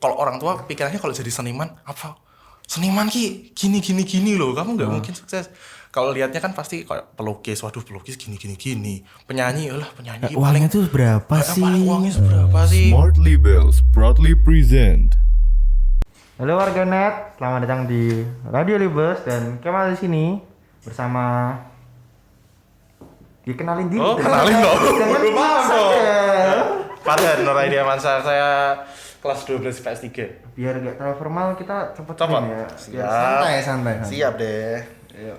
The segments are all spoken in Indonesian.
kalau orang tua pikirannya kalau jadi seniman apa? Seniman gini loh, kamu nggak mungkin sukses. Kalau lihatnya kan pasti kayak pelukis, waduh pelukis gini. Penyanyi, penyanyi Uangnya tuh berapa sih? paling uangnya seberapa sih? Smart Labels proudly present. Halo warganet, selamat datang di Radio Libes dan Kemal di sini bersama dikenalin diri. Oh, kenalin dong. Jangan Belum paham bisa dong. ya. Farhan Nuraidia Mansa, saya kelas 12 PS3. Biar gak terlalu formal kita cepet Cepet. ya. Biar Siap. santai. Siap deh. Ayo.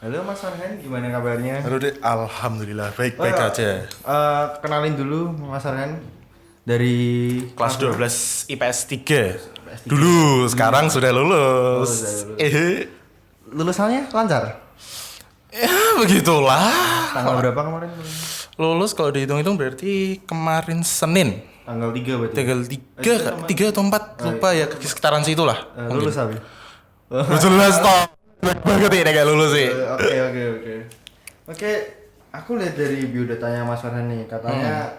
Halo Mas Farhan, gimana kabarnya? Halo deh, alhamdulillah baik-baik aja. Kenalin dulu Mas Farhan dari Kelas 12 IPS 3. Dulu, sekarang sudah lulus. Oh, sudah lulus. Lulusannya lancar? Ya, begitulah. Tanggal berapa kemarin? Lulus kalau dihitung-hitung berarti kemarin Senin. Tanggal 3 berarti. Tanggal 3 atau 4, lupa ya, sekitaran situ lah. Lulus abi. Jelas toh. Baik banget ini kayak lulus sih. Oke, aku lihat dari biodatanya Mas Farhan nih, katanya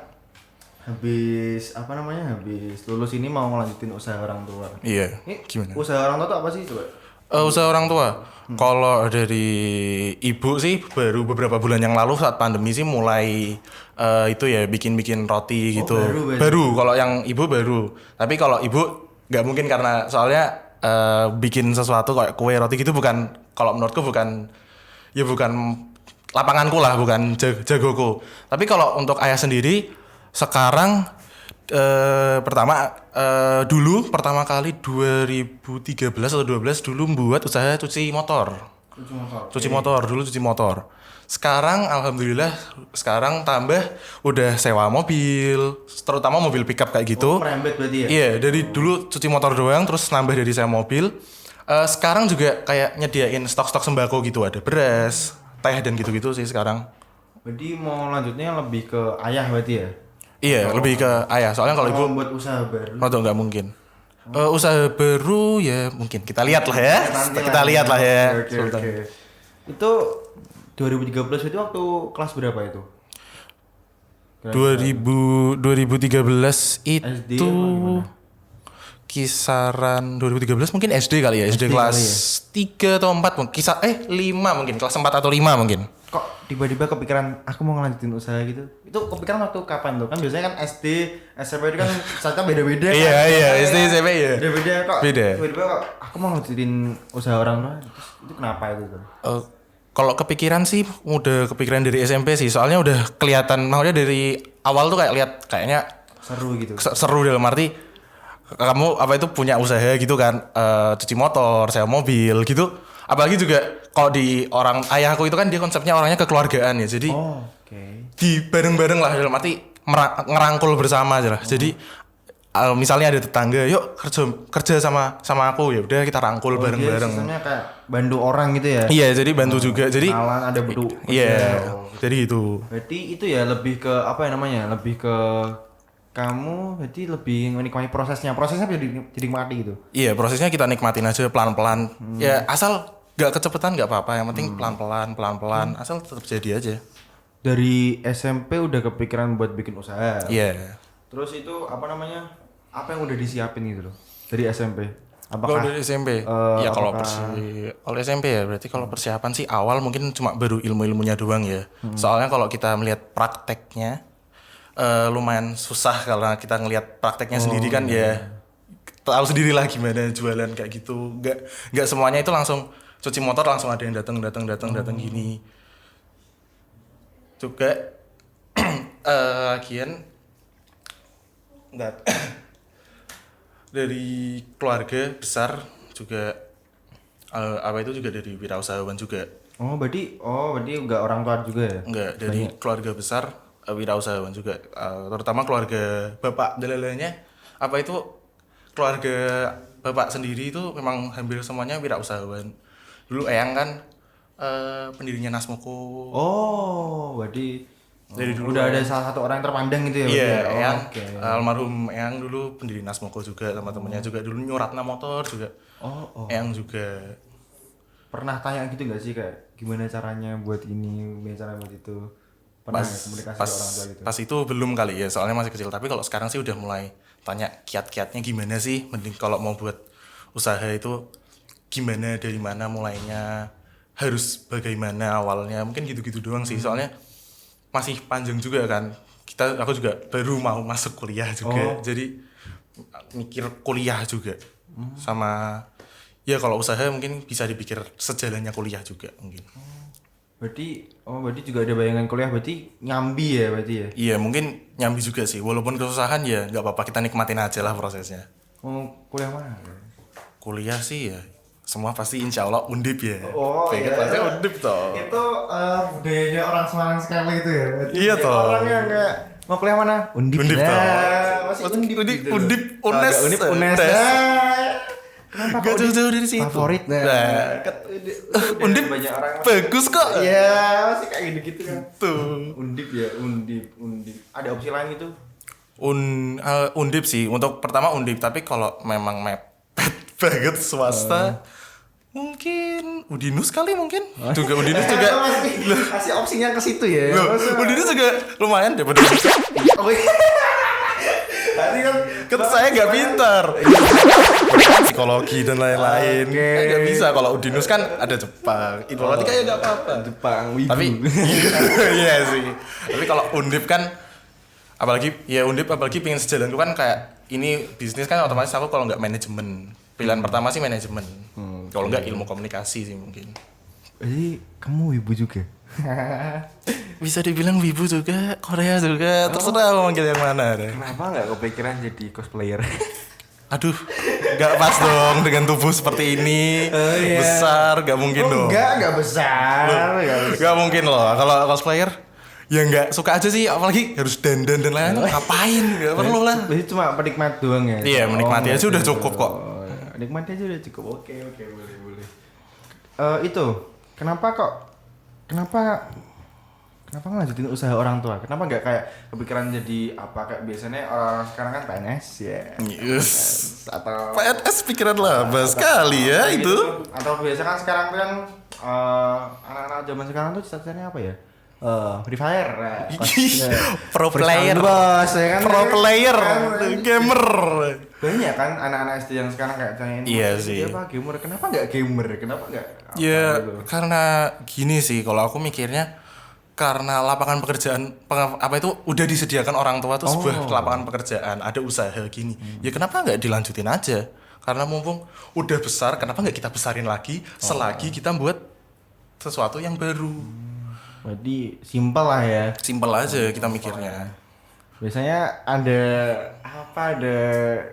habis lulus ini mau ngelanjutin usaha orang tua. Iya. Ini Gimana? usaha orang tua tuh apa sih coba? Usaha orang tua. Kalau dari ibu sih baru beberapa bulan yang lalu saat pandemi sih mulai itu ya bikin roti gitu. baru. Kalau yang ibu baru. Tapi kalau ibu nggak mungkin karena soalnya bikin sesuatu kayak kue roti gitu bukan, kalau menurutku bukan lapanganku lah, bukan jagoku. Tapi kalau untuk ayah sendiri sekarang pertama kali 2013 atau 12 dulu membuat usaha cuci motor. Cuci motor. Sekarang alhamdulillah tambah udah sewa mobil, terutama mobil pickup kayak gitu. Merembet berarti ya? Iya, dari dulu cuci motor doang, terus nambah dari sewa mobil. Sekarang juga kayak nyediain stok-stok sembako gitu, ada beras, teh dan gitu-gitu sih sekarang. Berarti mau lanjutnya lebih ke ayah berarti ya? Iya, lebih ke ayah. Soalnya kalau ibu Mau buat usaha baru. nggak mungkin. Usaha baru ya mungkin kita lihat lah ya. Kita lihat lah ya. Oke. Itu 2013 itu waktu kelas berapa itu? 2013 itu SD apa gimana? kisaran 2013 mungkin SD kali ya, SD kelas 3 atau 4 mungkin, 5 mungkin, kelas 4 atau 5 mungkin. Kok tiba-tiba kepikiran aku mau ngelanjutin usaha gitu? Itu kepikiran waktu kapan tuh? Kan biasanya kan SD, SMP itu kan saatnya beda-beda kan? Iya, SD, SMP ya. Beda-beda kok. Beda. Tiba-tiba kok aku mau ngelanjutin usaha orang tua. Terus itu kenapa itu tuh? Kalau kepikiran sih udah kepikiran dari SMP sih, soalnya udah kelihatan, maksudnya dari awal tuh kayak lihat kayaknya Seru gitu. seru dalam arti kamu apa itu punya usaha gitu kan, cuci motor, sewa mobil gitu. Apalagi juga kalau di orang ayahku itu kan dia konsepnya orangnya kekeluargaan ya, jadi di bareng-bareng lah dalam arti ngerangkul bersama aja lah. Jadi misalnya ada tetangga, yuk kerja sama aku, ya udah kita rangkul bareng-bareng. Sistemnya kayak bantu orang gitu ya? Iya, jadi bantu juga. Jadi kenalan, ada butuh. iya, jadi gitu. Berarti itu ya lebih ke apa ya namanya? Lebih ke kamu berarti lebih menikmati prosesnya bisa dinikmati gitu. Iya, prosesnya kita nikmatin aja pelan-pelan. Ya asal gak kecepatan gak apa-apa, yang penting pelan-pelan, asal tetap jadi aja. Dari SMP udah kepikiran buat bikin usaha. Iya. Terus itu apa namanya? Apa yang udah disiapin gitu loh dari SMP? Kalau dari SMP, ya kalau SMP ya berarti kalau persiapan sih awal mungkin cuma baru ilmunya doang ya. Soalnya kalau kita melihat prakteknya lumayan susah kalau kita ngelihat prakteknya sendiri kan ya tahu sendiri lah gimana jualan kayak gitu. Nggak semuanya itu langsung cuci motor langsung ada yang datang gini. Juga lagian dari keluarga besar juga itu juga dari wirausahawan juga. Berarti enggak orang tua juga ya? Enggak, dari keluarga besar wirausahawan juga. Terutama keluarga bapak dalalanya keluarga bapak sendiri itu memang hampir semuanya wirausahawan. Dulu eyang kan pendirinya Nasmoko. Berarti Dari dulu udah ada salah satu orang yang terpandang gitu ya? Iya, eyang. Almarhum eyang dulu pendiri Nasmoko juga, teman-temannya juga dulu nyuratna motor juga. Eyang juga. Pernah tanya gitu nggak sih kayak gimana caranya buat ini, gimana caranya buat itu? Pernah komunikasi ke orang tua gitu? Pas itu belum kali ya, soalnya masih kecil. Tapi kalau sekarang sih udah mulai tanya kiat-kiatnya gimana sih, mending kalau mau buat usaha itu gimana, dari mana mulainya, harus bagaimana awalnya, mungkin gitu-gitu doang sih. Soalnya masih panjang juga kan, aku juga baru mau masuk kuliah juga, jadi mikir kuliah juga sama ya kalau usaha mungkin bisa dipikir sejalannya kuliah juga mungkin. Berarti juga ada bayangan kuliah, berarti nyambi ya berarti ya? Iya mungkin nyambi juga sih, walaupun kesusahan ya nggak apa-apa, kita nikmatin aja lah prosesnya. Kuliah mana? Kuliah sih ya semua pasti insya Allah Undip ya. Iya. Pengen pasti Undip toh. Itu budayanya orang Semarang sekali itu ya? Iya toh. Orangnya nggak mau kuliah mana? Undip Undip nah, toh. masih Undip gitu. Undip, Unes, Undip, Unes. Tes. Kenapa Gak jauh-jauh dari situ. favorit Undip banyak orang bagus kok. Iya, masih kayak gitu kan. Tuh. Undip ya, Undip. Ada opsi lain itu? Undip sih, untuk pertama Undip, tapi kalau memang mepet banget swasta, mungkin Udinus kali mungkin. Juga Udinus juga. Masih opsinya ke situ ya. Loh, Udinus juga lumayan daripada Oh iya. Tadi kan saya nggak pintar. Psikologi dan lain-lain. Nggak bisa, kalau Udinus kan ada Jepang. Informatika ya nggak apa-apa. Jepang, wibu. Tapi iya sih. Tapi kalau Undip kan apalagi pengen sejalan itu kan kayak ini bisnis kan, otomatis aku kalau nggak manajemen. Pilihan pertama sih manajemen. Kalau nggak ilmu komunikasi sih mungkin. Jadi kamu wibu juga? Bisa dibilang wibu juga, Korea juga, terserah mau manggil yang mana deh. Kenapa nggak kepikiran jadi cosplayer? Aduh, nggak pas dong dengan tubuh seperti ini, besar, nggak mungkin dong. Nggak besar. Nggak mungkin loh, kalau cosplayer ya nggak suka aja sih, apalagi harus dandan dan lain-lain, ngapain, nggak perlu lah. Jadi cuma penikmat doang ya? Iya, menikmati aja udah cukup kok. Nikmati aja udah cukup, oke, boleh. Itu, kenapa ngelanjutin usaha orang tua? Kenapa nggak kayak kepikiran jadi apa, kayak biasanya orang sekarang kan PNS ya? Yes. Atau PNS pikiran lama sekali ya itu. Atau biasa kan sekarang tuh kan anak-anak zaman sekarang tuh cita-citanya apa ya? Free Fire, Pro player, bos, ya kan? pro player, gamer. Banyak kan anak-anak SD yang sekarang kayak tanyain, Iya sih. Apa gamer? Kenapa nggak gamer? Kenapa nggak? Ya gitu? karena gini sih, kalau aku mikirnya karena lapangan pekerjaan apa itu udah disediakan orang tua tuh sebuah lapangan pekerjaan, ada usaha gini. Ya kenapa nggak dilanjutin aja? Karena mumpung udah besar, kenapa nggak kita besarin lagi selagi kita buat sesuatu yang baru. Berarti simpel lah ya. Simpel aja kita mikirnya. Biasanya ada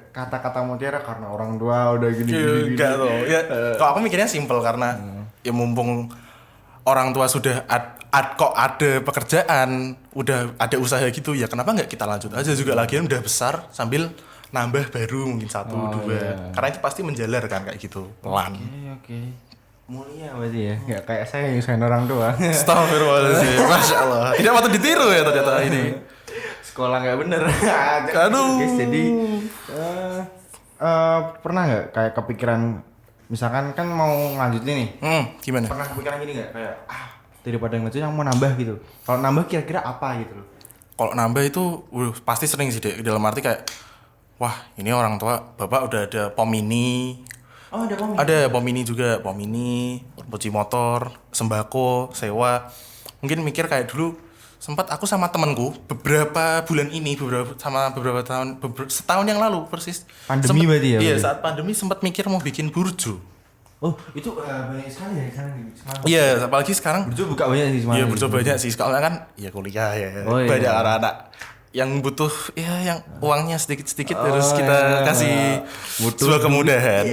kata-kata mutiara karena orang tua udah gini. Enggak tuh. Ya, kalau aku mikirnya simpel karena ya mumpung orang tua sudah kok ada pekerjaan, udah ada usaha gitu, ya kenapa nggak kita lanjut aja juga, lagian udah besar sambil nambah baru mungkin 1, 2. Iya. Karena itu pasti menjalar kan kayak gitu, pelan. Oke. Mulia berarti ya. Nggak kayak saya nyusahin orang tua. Astagfirullahaladzim, Masya Allah. Tidak patut ditiru ya ternyata ini. Sekolah nggak bener. Aduh. Guys, jadi pernah nggak kayak kepikiran, misalkan kan mau lanjutin nih, Gimana? pernah kepikiran gini nggak kayak daripada ngelanjutin yang mau nambah gitu, kalau nambah kira-kira apa gitu loh? Kalau nambah itu pasti sering sih Dek. Dalam arti kayak wah ini orang tua bapak udah ada pom mini. Oh ada pom. Ada pom mini juga, pom mini, cuci motor, sembako, sewa. Mungkin mikir kayak dulu sempat aku sama temanku beberapa tahun, setahun yang lalu persis. Pandemi berarti ya? Iya, saat pandemi sempat mikir mau bikin burjo. Oh itu banyak sekali ya sekarang. Iya, apalagi sekarang. Burjo buka banyak sih semuanya. Iya, burjo banyak sih. Soalnya kan ya kuliah ya. Oh, iya. Banyak anak-anak yang butuh ya yang uangnya sedikit-sedikit harus kita kasih sebuah kemudahan.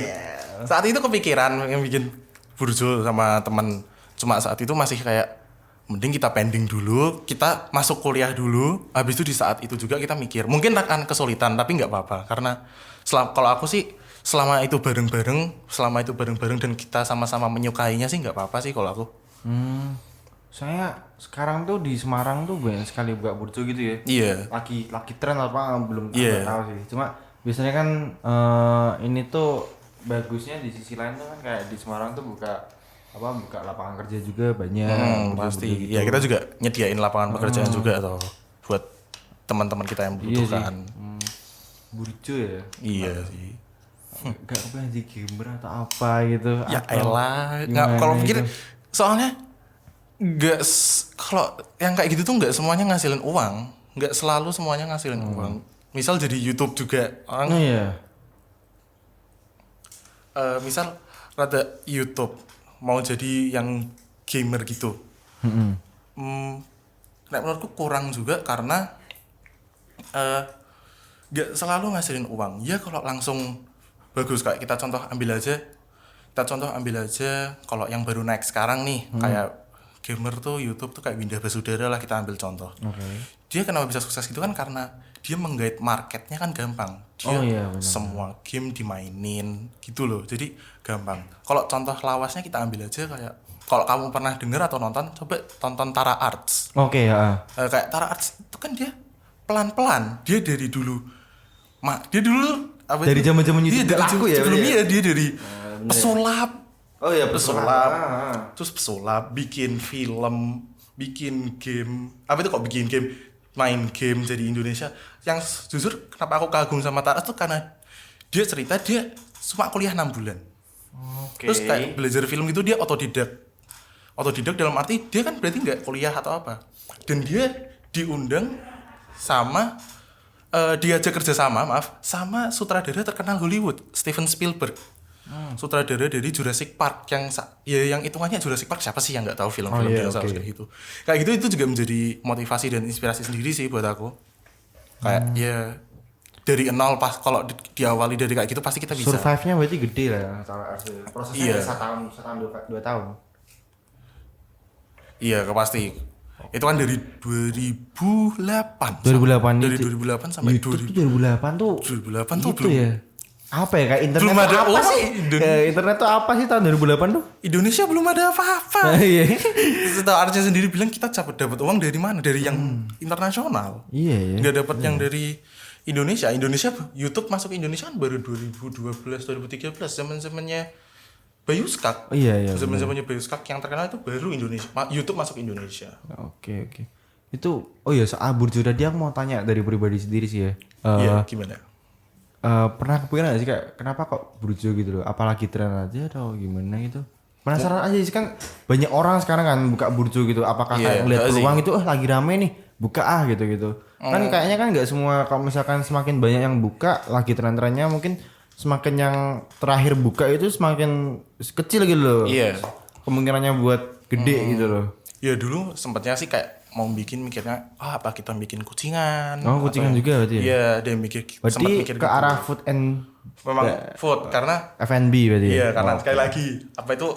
Saat itu kepikiran yang bikin burjo sama teman. Cuma saat itu masih kayak mending kita pending dulu, kita masuk kuliah dulu. Habis itu di saat itu juga kita mikir, mungkin akan kesulitan tapi nggak apa-apa karena kalau aku sih selama itu bareng-bareng dan kita sama-sama menyukainya sih nggak apa-apa sih kalau aku. Saya sekarang tuh di Semarang tuh banyak sekali buka burjo gitu ya. Iya. Lagi tren apa belum Iya. tahu sih. Cuma biasanya kan ini tuh bagusnya di sisi lain tuh kan kayak di Semarang tuh buka lapangan kerja juga banyak. Pasti. Gitu. Ya kita juga nyediain lapangan pekerjaan juga atau buat teman-teman kita yang membutuhkan. Burjo ya. Iya sih. Gak kepengen jadi gamer atau apa gitu. Ya atau elah, nggak gimana kalau pikir gitu. soalnya kalau yang kayak gitu tuh nggak semuanya ngasilin uang, nggak selalu semuanya ngasilin uang. Misal jadi YouTube juga orang, Nah ya. misal rada YouTube mau jadi yang gamer gitu, nek menurutku kurang juga karena nggak selalu ngasilin uang. Ya kalau langsung bagus kayak kita ambil aja kalau yang baru naik sekarang nih kayak gamer tuh YouTube tuh kayak Winda Basudara lah, kita ambil contoh. Dia kenapa bisa sukses gitu kan karena dia menggait marketnya kan gampang. Dia benar. semua game dimainin gitu loh, jadi gampang. Kalau contoh lawasnya kita ambil aja kayak kalau kamu pernah dengar atau nonton, coba tonton Tara Arts. Oke ya. Kayak Tara Arts itu kan dia pelan-pelan, dia dari dulu dia dulu apa Dari itu? zaman-zaman Dia YouTube dari nggak laku ya, sebelumnya berarti dia dari pesulap, Oh iya pesulap, terus pesulap, bikin film, bikin game, apa itu kok bikin game, main game jadi Indonesia. Yang jujur kenapa aku kagum sama Tara tuh karena dia cerita dia cuma kuliah 6 bulan. Terus kayak belajar film gitu dia otodidak dalam arti dia kan berarti nggak kuliah atau apa, dan dia diundang sama diajak kerja sama sama sutradara terkenal Hollywood Steven Spielberg. Sutradara dari Jurassic Park yang hitungannya Jurassic Park, siapa sih yang nggak tahu film-film dinosaurus kayak gitu. Kayak gitu itu juga menjadi motivasi dan inspirasi sendiri sih buat aku. Kayak ya dari nol pas kalau diawali dari kayak gitu pasti kita bisa. Survive-nya berarti gede lah ya, prosesnya Iya. 1 tahun 2 tahun. Iya, pasti. Itu kan dari 2008. 2008 Dari itu. 2008 sampai YouTube tuh 2008 tuh. 2008 tuh gitu belum ya. Apa ya kayak internet belum tuh ada apa uang. sih? Internet tuh apa sih tahun 2008 tuh? Indonesia belum ada apa-apa. Iya. Setelah Arca sendiri bilang kita dapat uang dari mana? Dari yang internasional. Iya ya. Nggak dapat yang dari Indonesia. YouTube masuk ke Indonesia kan baru 2012 2013, zaman-zamannya Bayu Skak. Iya. Zaman-zamannya Bayu Skak yang terkenal itu baru Indonesia. YouTube masuk Indonesia. Oke. Itu soal Burjo tadi aku mau tanya dari pribadi sendiri sih ya. Iya, gimana? Pernah kepikiran gak sih kayak kenapa kok Burjo gitu loh? Apalagi tren aja atau gimana gitu? Penasaran aja sih kan banyak orang sekarang kan buka Burjo gitu. Apakah Iya, kayak ngeliat sih. peluang itu lagi rame nih buka gitu. Kan kayaknya kan nggak semua, kalau misalkan semakin banyak yang buka lagi tren-trennya mungkin semakin yang terakhir buka itu semakin kecil gitu loh. Iya. Kemungkinannya buat gede gitu loh. Ya dulu sempatnya sih kayak mau mikirnya apa kita bikin kucingan. Oh, kucingan atau- juga berarti ya? Iya, dia sempat Berarti mikir ke gitu. arah food and Memang food karena F&B berarti. iya ya? karena Oh. sekali lagi apa itu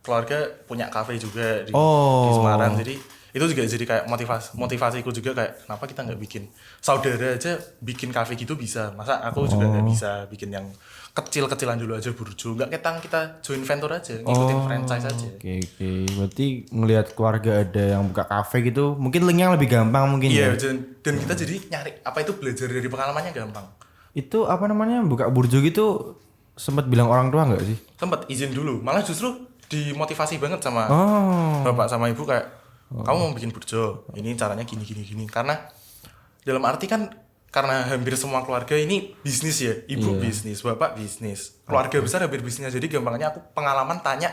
keluarga punya kafe juga di Semarang, jadi itu juga jadi kayak motivasiku juga kayak kenapa kita nggak bikin, saudara aja bikin kafe gitu bisa, masa aku juga nggak bisa bikin yang kecil-kecilan dulu aja Burjo, nggak kita join venture aja, ngikutin franchise aja. Oke. Berarti ngelihat keluarga ada yang buka kafe gitu, mungkin linknya lebih gampang mungkin Iya, ya. dan kita jadi nyari apa itu, belajar dari pengalamannya gampang. Itu apa namanya buka Burjo gitu sempat bilang orang tua nggak sih? Sempet izin dulu, malah justru dimotivasi banget sama Oh. bapak sama ibu kayak kamu mau bikin Burjo, ini caranya gini karena dalam arti kan karena hampir semua keluarga ini bisnis ya, ibu bisnis, bapak bisnis, keluarga besar hampir bisnisnya, jadi gampangnya aku pengalaman tanya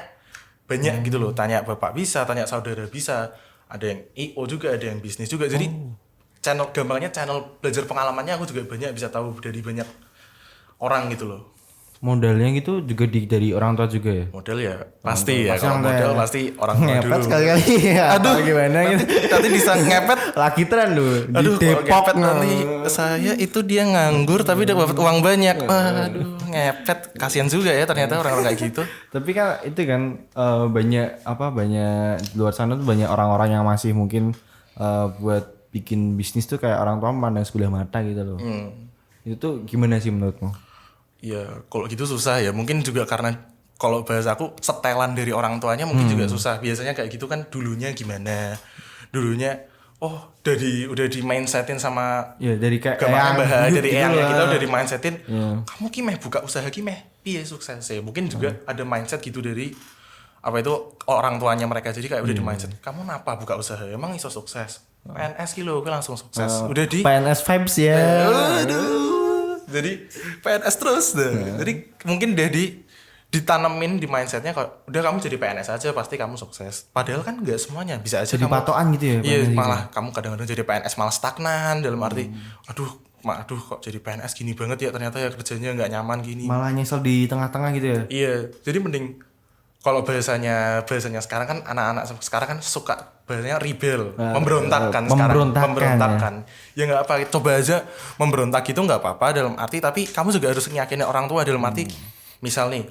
banyak gitu loh, tanya bapak bisa, tanya saudara bisa, ada yang IO juga, ada yang bisnis juga, jadi channel belajar pengalamannya aku juga banyak bisa tahu dari banyak orang gitu loh. Modalnya gitu juga dari orang tua juga ya? Modal ya pasti ya, Pasti kalau orang tua modal ya. pasti orang tua Ngepet dulu. sekali-kali ya. Aduh, gimana gitu. Nanti bisa ngepet. Lagi tren loh di Aduh, kalau Depok ngepet nanti saya itu dia nganggur tapi udah dapat uang banyak. Aduh, ngepet kasihan juga ya ternyata orang-orang kayak gitu. Tapi kan itu kan banyak di luar sana tuh banyak orang-orang yang masih mungkin buat bikin bisnis tuh kayak orang tua memandang sebelah mata gitu loh. Itu tuh gimana sih menurutmu? Ya, kalau gitu susah ya. Mungkin juga karena kalau bahasa aku setelan dari orang tuanya mungkin juga susah. Biasanya kayak gitu kan dulunya gimana? Dulunya udah di mindsetin sama Ya dari kayak dari gitu eyangnya lah. kita udah di mindsetin. Kamu ki meh buka usaha ki meh piye sukses ya. Mungkin juga ada mindset gitu dari apa itu orang tuanya mereka, jadi kayak udah di mindset kamu kenapa buka usaha emang iso sukses, PNS kilo gue langsung sukses. Udah di PNS vibes ya. Aduh. Jadi PNS terus deh. Jadi mungkin udah ditanemin di mindsetnya kalau udah kamu jadi PNS aja pasti kamu sukses. Padahal kan nggak semuanya, bisa aja Jadi kamu patokan gitu ya. iya PNS malah kamu kadang-kadang jadi PNS malah stagnan dalam arti aduh kok jadi PNS gini banget ya, ternyata ya kerjanya nggak nyaman gini. Malah nyesel di tengah-tengah gitu ya. Iya, jadi mending kalau bahasanya sekarang kan anak-anak sekarang kan suka bahasanya rebel, memberontak kan sekarang, memberontakkan. Ya nggak apa, coba aja memberontak itu nggak apa-apa dalam arti, tapi kamu juga harus nyakinin orang tua dalam arti, misal nih,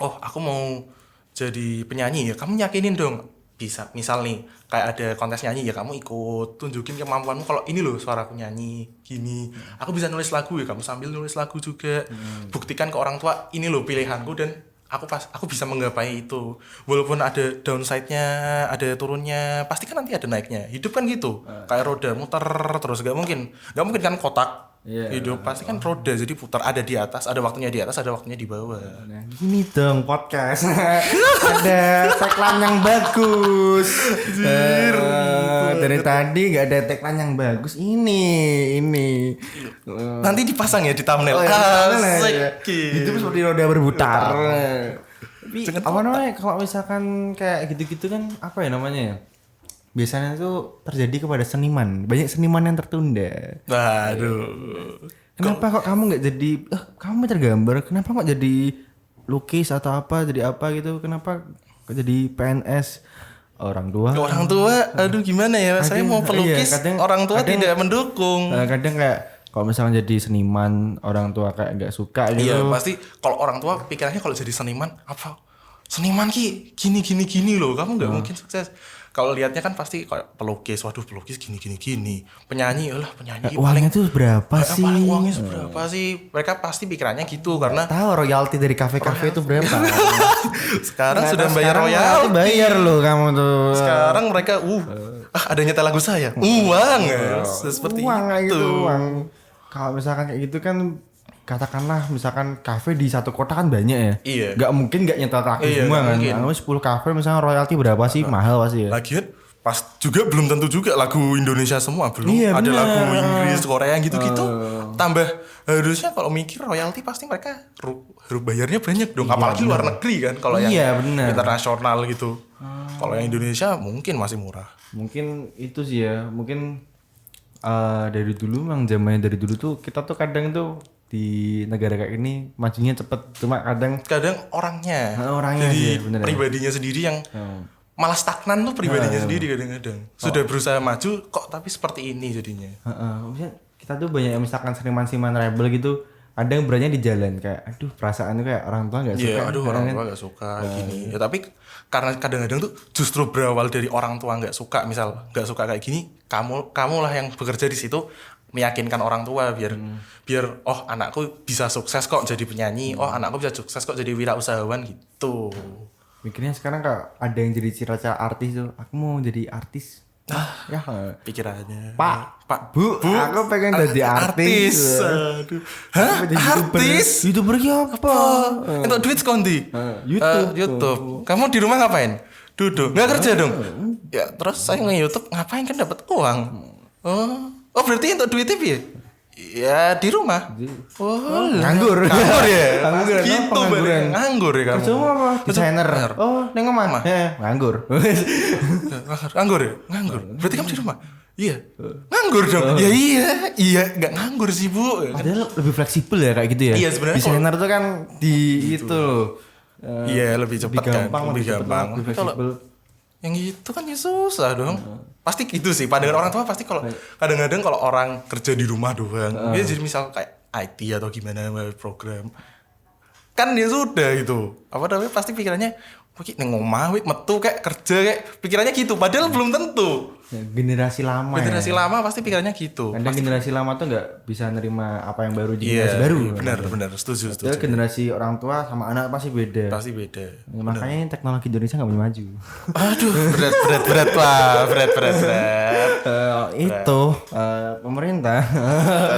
oh aku mau jadi penyanyi ya, kamu yakinin dong bisa. Misal nih kayak ada kontes nyanyi ya, kamu ikut tunjukin kemampuanmu kalau ini loh suaraku nyanyi gini, aku bisa nulis lagu ya, kamu sambil nulis lagu juga. Buktikan ke orang tua ini loh pilihanku dan aku bisa menggapai itu. Walaupun ada downside-nya, ada turunnya, pasti kan nanti ada naiknya. Hidup kan gitu, kayak roda muter terus, gak mungkin kan kotak. Hidup pasti kan roda, jadi putar, ada di atas, ada waktunya di atas, ada waktunya di bawah. Nah, gini dong podcast. Ada tagline yang bagus. Dari tadi nggak ada tagline yang bagus. Ini. Nanti dipasang ya di thumbnail. Asik. Itu seperti roda berputar. Tapi apa namanya? Kalau misalkan kayak gitu-gitu kan apa ya namanya ya? Biasanya itu terjadi kepada seniman. Banyak seniman yang tertunda. Waduh. Kenapa kok kamu nggak jadi? Kamu tergambar. Kenapa kok jadi lukis atau apa? Jadi apa gitu? Kenapa kok jadi PNS? Orang tua. Aduh gimana ya? Saya mau pelukis. Iya, orang tua tidak mendukung. Kadang kayak kalau misalnya jadi seniman, orang tua kayak nggak suka gitu. Iya pasti. Kalau orang tua pikirannya kalau jadi seniman apa? Seniman gini loh. Kamu nggak mungkin sukses. Kalau lihatnya kan pasti kayak pelukis, waduh pelukis gini. Penyanyi Uangnya tuh berapa sih? Paling uangnya seberapa sih? Mereka pasti pikirannya gitu karena tahu royalti dari kafe-kafe itu berapa. Sekarang sudah bayar royalti. Bayar loh kamu tuh. Sekarang mereka ada nyetel lagu saya. Uang seperti uang itu. Kayak gitu, uang. Kalau misalkan kayak gitu kan, katakanlah misalkan kafe di satu kota kan banyak ya. Iya. Gak mungkin gak nyetel traktir semua kan. Nah, 10 kafe misalnya royalti berapa sih? Mahal pasti ya. Lagian pas juga belum tentu juga lagu Indonesia semua, belum Iya, ada bener. lagu Inggris, Korea gitu-gitu. Tambah harusnya kalau mikir royalti pasti mereka harus bayarnya banyak dong. Apalagi luar negeri kan, kalau yang bener. internasional gitu. Kalau yang Indonesia mungkin masih murah. Mungkin itu sih ya. Mungkin dari dulu memang zamannya dari dulu tuh kita tuh kadang tuh di negara kayak ini majunya cepet, cuma kadang orangnya orangnya jadi sih, bener ya. pribadinya sendiri yang malah stagnan tuh pribadinya sendiri kadang-kadang. Sudah berusaha maju kok tapi seperti ini jadinya. Maksudnya kita tuh banyak misalkan seniman rebel gitu, kadang beranya di jalan kayak aduh perasaan tuh kayak orang tua nggak suka. Iya, orang tua nggak suka gini. Ya tapi karena kadang-kadang tuh justru berawal dari orang tua nggak suka, misal nggak suka kayak gini, kamu lah yang bekerja di situ meyakinkan orang tua biar oh anakku bisa sukses kok jadi penyanyi, oh anakku bisa sukses kok jadi wirausahawan gitu. Mikirnya sekarang kak ada yang jadi cita-cita artis tuh, aku mau jadi artis. Ya Pikirannya Pak, Bu, aku pengen jadi artis. Aduh. Hah? Artis? YouTuber apa? Untuk duit sekondi? YouTube. Kamu di rumah ngapain? Duduk. Nggak kerja dong? Ya terus saya nge-YouTube ngapain kan dapat uang. Oh berarti untuk duitnya piye? Ya di rumah. Nganggur ya. Gitu bener. Nganggur ya kamu. Cuma apa? Desainer. Oh, neng omah. Nganggur. Nganggur ya? Nganggur. Berarti kamu di rumah? Iya. Nganggur dong. Ya iya, enggak nganggur sih, Bu. Padahal lebih fleksibel ya kayak gitu ya. Iya, sebenarnya desainer tuh kan di itu loh. Iya, lebih cepat kan. Lebih gampang. Lebih Kalau fleksibel. yang gitu kan ya susah dong. Pasti gitu sih. Pandangan orang tua pasti kalau kadang-kadang kalau orang kerja di rumah doang, dia jadi misal kayak IT atau gimana program, kan dia sudah gitu. Apa namanya pasti pikirannya, wih neng omah, wih metu kayak kerja kayak pikirannya gitu. Padahal belum tentu. Generasi lama. Generasi lama pasti pikirannya gitu. Kadang generasi lama tuh nggak bisa nerima apa yang baru di generasi baru. Benar, setuju. Jadi generasi orang tua sama anak pasti beda. Pasti beda. Makanya teknologi Indonesia nggak boleh maju. Aduh, berat lah, berat. Itu pemerintah.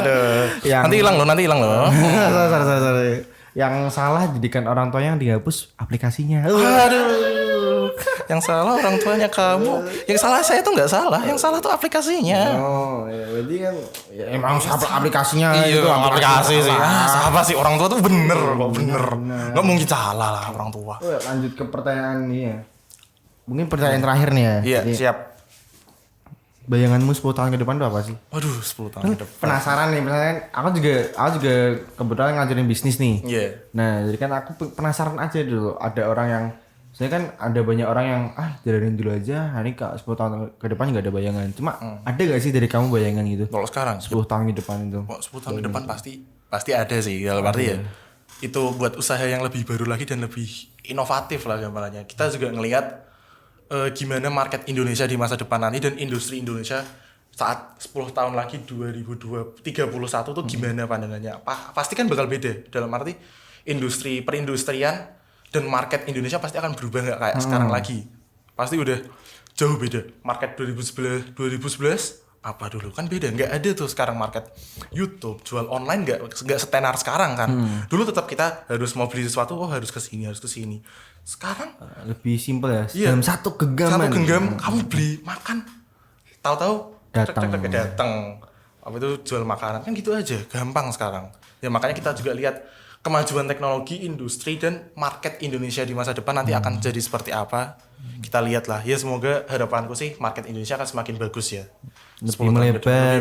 Aduh. Yang Nanti hilang loh. Sorry. Yang salah jadikan orang tua yang dihapus aplikasinya. Aduh. Yang salah orang tuanya kamu. Yang salah saya tuh nggak salah. Yang salah tuh aplikasinya. Oh, ya berarti kan ya, emang aplikasinya Iya, itu aplikasi sih. salah. Siapa sih orang tua tuh bener kok bener. Nggak mungkin salah lah orang tua. Oh, lanjut ke pertanyaan ini ya. Mungkin pertanyaan terakhir nih ya. Iya, Jadi, siap. bayanganmu 10 tahun ke depan tuh apa sih? Waduh, 10 tahun ke depan. Penasaran nih, misalnya aku juga kebetulan ngajarin bisnis nih. Iya. Nah, jadi kan aku penasaran aja dulu. Ada orang yang, saya kan ada banyak orang yang jalanin dulu aja. Hari ke 10 tahun ke depan nggak ada bayangan. Cuma ada gak sih dari kamu bayangan gitu? Kalau sekarang 10 tahun ke depan itu. kok 10 tahun ke depan pasti ada sih. Dalam arti ya itu buat usaha yang lebih baru lagi dan lebih inovatif lah gambarannya. Kita juga ngelihat gimana market Indonesia di masa depan nanti dan industri Indonesia saat 10 tahun lagi 2031 tuh gimana pandangannya. Pasti kan bakal beda. Dalam arti industri perindustrian dan market Indonesia pasti akan berubah nggak kayak sekarang lagi. Pasti udah jauh beda. Market 2011 apa dulu kan beda, nggak ada tuh sekarang market YouTube jual online nggak setenar sekarang kan. Dulu tetap kita harus mau beli sesuatu harus ke sini. Sekarang Lebih simpel ya. iya, Dalam satu genggam kamu beli makan, tahu-tahu Datang. datang. Apa itu jual makanan kan gitu aja, gampang sekarang. Ya makanya kita juga lihat kemajuan teknologi, industri dan market Indonesia di masa depan nanti akan jadi seperti apa. Kita lihat lah. Ya semoga harapanku sih market Indonesia akan semakin bagus ya. Lebih melebar,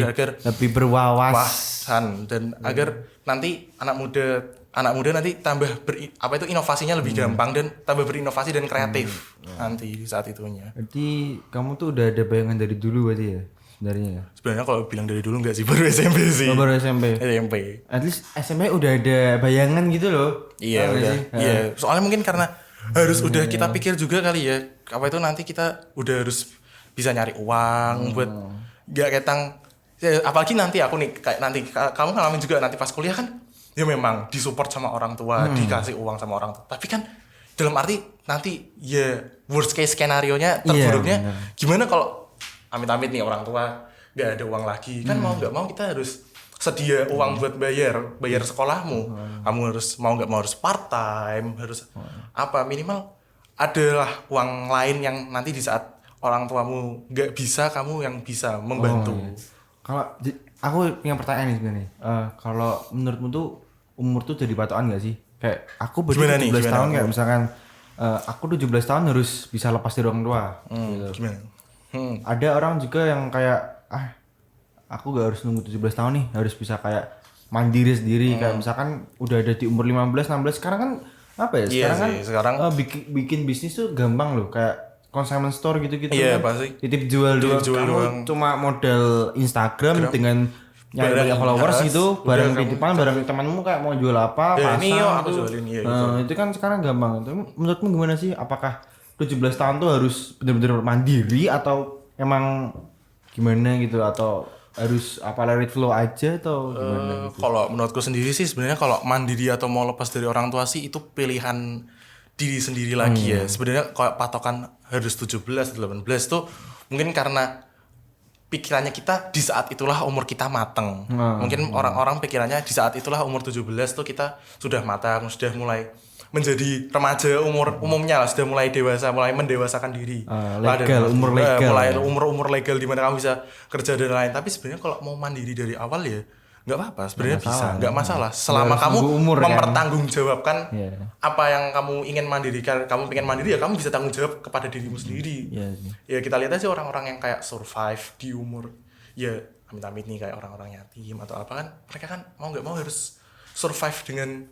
agar lebih berwawas. dan agar nanti anak muda nanti tambah inovasinya lebih gampang dan tambah berinovasi dan kreatif nanti di saat itunya. Berarti kamu tuh udah ada bayangan dari dulu berarti ya sebenarnya. Sebenarnya kalau bilang dari dulu enggak sih, baru SMP sih. Oh, baru SMP. SMP. At least SMP udah ada bayangan gitu loh. Iya Tahu nggak udah. sih? Iya. Soalnya mungkin karena harus udah kita pikir juga kali ya. Apa itu nanti kita udah harus bisa nyari uang buat nggak ketang. Ya, apalagi nanti aku nih kayak nanti kamu ngalamin juga nanti pas kuliah kan. Ya memang disupport sama orang tua, dikasih uang sama orang tua. Tapi kan dalam arti nanti ya worst case skenario-nya terburuknya gimana kalau amit-amit nih orang tua nggak ada uang lagi kan mau nggak mau kita harus sedia uang buat bayar sekolahmu. Kamu harus mau nggak mau harus part time, harus apa minimal adalah uang lain yang nanti di saat orang tuamu nggak bisa kamu yang bisa membantu. Kalau aku punya pertanyaan nih sebenarnya. Kalau menurutmu tuh umur tuh jadi patokan nggak sih? Kayak aku berarti 17 tahun kayak misalkan aku 17 tahun harus bisa lepas dari orang tua. Gitu. Gimana? Ada orang juga yang kayak aku gak harus nunggu 17 tahun nih, harus bisa kayak mandiri sendiri. Kayak misalkan udah ada di umur 15, 16. Sekarang kan apa ya? Sekarang kan bikin bisnis tuh gampang loh. Kayak consignment store gitu-gitu. Iya, kan. pasti. Titip jual doang. Kamu cuma modal Instagram dengan nyari banyak followers gitu, barang titipan, barang temanmu kayak mau jual apa, pasang ini yo aku gitu. jualin ya gitu. Itu kan sekarang gampang. Tapi menurutmu gimana sih? Apakah 17 tahun tuh harus benar-benar mandiri atau emang gimana gitu, atau harus apa let it flow aja atau gimana gitu? Kalau menurutku sendiri sih sebenarnya kalau mandiri atau mau lepas dari orang tua sih itu pilihan diri sendiri lagi ya. Sebenarnya kalau patokan harus 17, 18 tuh mungkin karena pikirannya kita di saat itulah umur kita mateng. Mungkin orang-orang pikirannya di saat itulah umur 17 tuh kita sudah matang, sudah mulai menjadi remaja umumnya lah, sudah mulai dewasa, mulai mendewasakan diri. Umur legal. Mulai umur legal di mana kamu bisa kerja dan lain. Tapi sebenarnya kalau mau mandiri dari awal ya nggak apa-apa, sebenarnya bisa, nggak masalah. Selama kamu mempertanggungjawabkan apa yang kamu ingin mandirikan, kamu pengen mandiri ya kamu bisa tanggung jawab kepada dirimu sendiri. Ya kita lihat aja orang-orang yang kayak survive di umur ya amit-amit nih kayak orang-orang yatim atau apa kan, mereka kan mau nggak mau harus survive dengan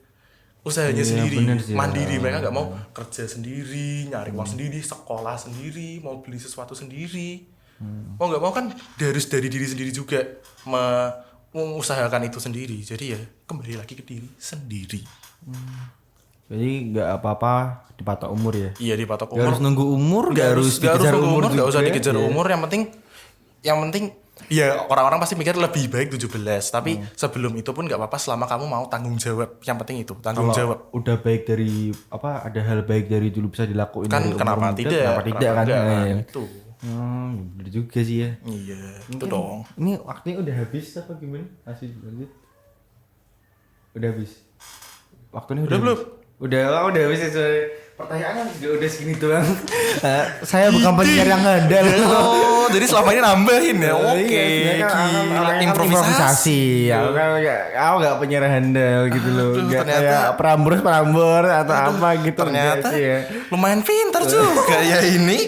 usahanya sendiri, mandiri. Mereka nggak mau kerja sendiri, nyari uang sendiri, sekolah sendiri, mau beli sesuatu sendiri. Mau nggak mau kan dari diri sendiri juga mengusahakan itu sendiri. Jadi ya kembali lagi ke diri sendiri. Jadi nggak apa-apa dipatok umur ya? Iya dipatok umur. Gak harus nunggu umur, gak harus dikejar umur juga. Gak usah dikejar umur. Yang penting ya orang-orang pasti mikir lebih baik 17. Tapi sebelum itu pun nggak apa-apa selama kamu mau tanggung jawab. Yang penting itu tanggung jawab. Udah baik dari apa? Ada hal baik dari dulu bisa dilakuin. Kan kenapa tidak? Kenapa tidak kan? Itu. Bener juga sih ya. Iya, itu dong. Ini waktunya udah habis apa gimana? Masih lanjut? Udah habis. Waktunya udah belum? Udah habis ya. Pertanyaannya udah segini doang. Saya bukan penyiar yang handal. Oh, jadi selama ini nambahin ya. Oke, gila improvisasi. Aku gak penyiar handal gitu loh. Gak kayak perambur atau apa gitu. Ternyata lumayan pintar juga ya ini.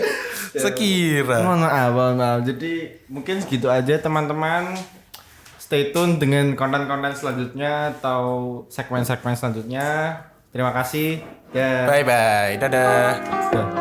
Sekira. Mohon maaf. Jadi mungkin segitu aja teman-teman. Stay tune dengan konten-konten selanjutnya atau segmen-segmen selanjutnya. Terima kasih. Bye bye. Dadah.